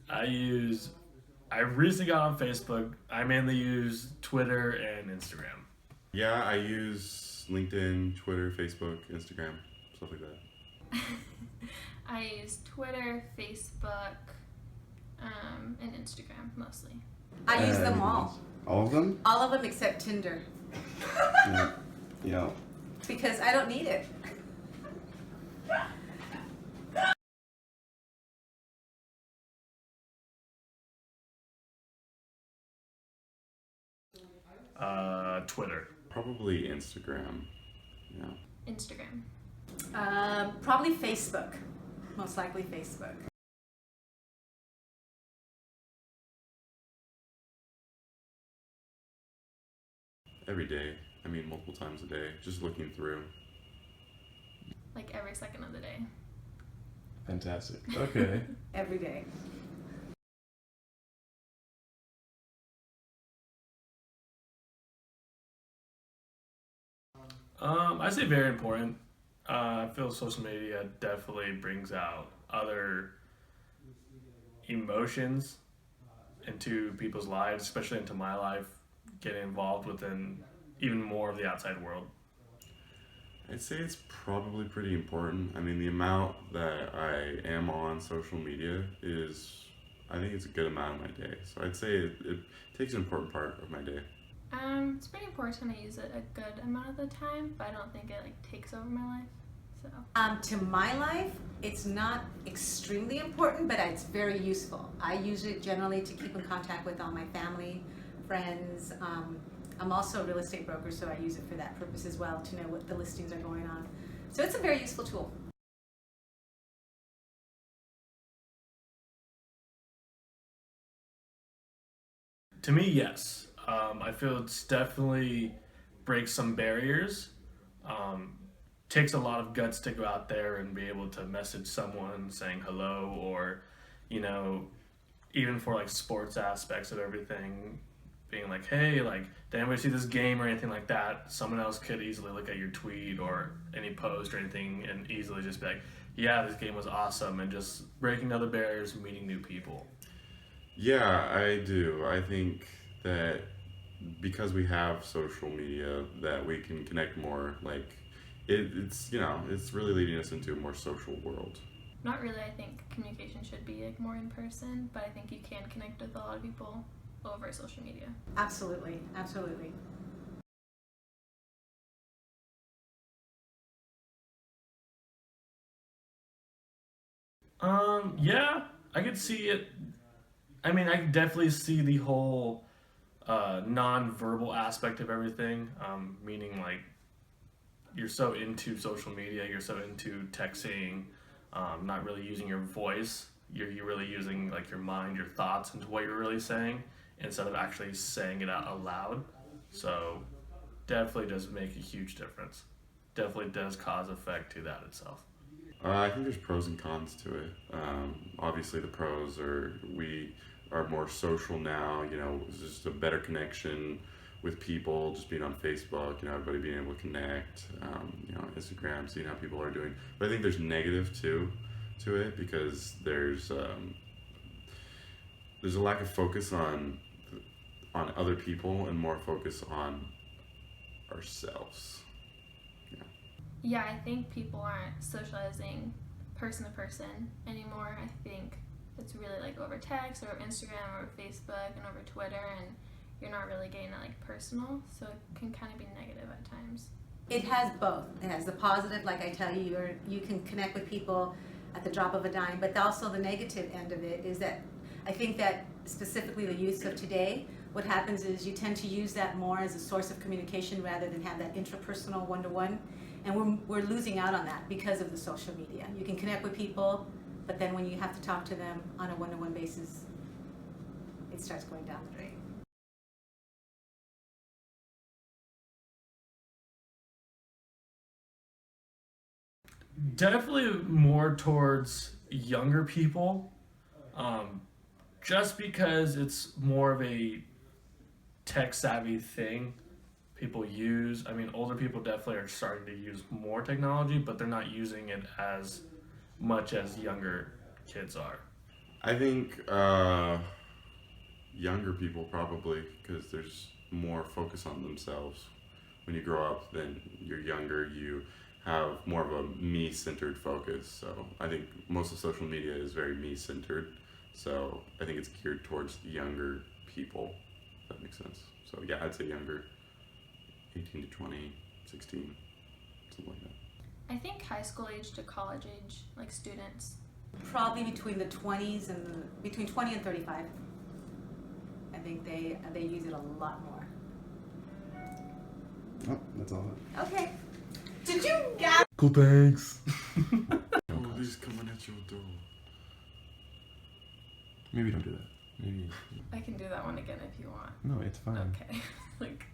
I recently got on Facebook. I mainly use Twitter and Instagram. Yeah, I use LinkedIn, Twitter, Facebook, Instagram, stuff like that. I use Twitter, Facebook, and Instagram mostly. I use them all. All of them? All of them except Tinder. Yeah. Yeah. Because I don't need it. Twitter. Probably Instagram. Yeah. Instagram. Probably Facebook. Most likely Facebook. Every day. I mean, multiple times a day. Just looking through. Like every second of the day. Fantastic. Okay. Every day. I say very important. I feel social media definitely brings out other emotions into people's lives, especially into my life, getting involved within even more of the outside world. I'd say it's probably pretty important. I mean, the amount that I am on social media is, I think it's a good amount of my day. So I'd say it takes an important part of my day. It's pretty important to use it a good amount of the time, but I don't think it like takes over my life. So To my life, it's not extremely important, but it's very useful. I use it generally to keep in contact with all my family, friends. I'm also a real estate broker, so I use it for that purpose as well, to know what the listings are going on. So it's a very useful tool. To me, yes. I feel it's definitely breaks some barriers. Takes a lot of guts to go out there and be able to message someone saying hello, or, you know, even for like sports aspects of everything, being like, hey, like, did anybody see this game or anything like that? Someone else could easily look at your tweet or any post or anything and easily just be like, yeah, this game was awesome, and just breaking other barriers, meeting new people. Yeah, I do. I think that because we have social media, that we can connect more. Like, it's really leading us into a more social world. not really. I think communication should be like more in person, but I think you can connect with a lot of people over social media. Absolutely, absolutely. Yeah, I could see it. I mean, I could definitely see the whole non-verbal aspect of everything. Meaning, like, you're so into social media, you're so into texting, not really using your voice. You're really using like your mind, your thoughts into what you're really saying instead of actually saying it out loud. So definitely does make a huge difference. Definitely does cause effect to that itself. I think there's pros and cons to it. Obviously, the pros are we are more social now. It's just a better connection with people. Just being on Facebook, everybody being able to connect. Instagram, seeing how people are doing. But I think there's negative too to it because there's a lack of focus on other people and more focus on ourselves. Yeah. Yeah, I think people aren't socializing person to person anymore. I think it's really like over text or Instagram or Facebook and over Twitter, and you're not really getting that like personal, so it can kind of be negative at times. It has both. It has the positive, like I tell you, you can connect with people at the drop of a dime, but also the negative end of it is that I think that specifically the youth of today, what happens is you tend to use that more as a source of communication rather than have that intrapersonal one-to-one, and we're losing out on that because of the social media. You can connect with people, but then when you have to talk to them on a one-to-one basis, it starts going down the drain. Definitely more towards younger people, just because it's more of a tech savvy thing people use. I mean, older people definitely are starting to use more technology, but they're not using it as much as younger kids are. I think younger people probably, because there's more focus on themselves. When you grow up, then you're younger, you have more of a me-centered focus. So I think most of social media is very me-centered. So I think it's geared towards younger people, if that makes sense. So yeah, I'd say younger, 18 to 20, 16, something like that. I think high school age to college age, like students. Probably between the 20s and between 20 and 35. I think they use it a lot more. Oh, that's all. Okay. Did you get? Cool, thanks. Oh, he's coming at your door. Maybe don't do that. Maybe. I can do that one again if you want. No, it's fine. Okay. Like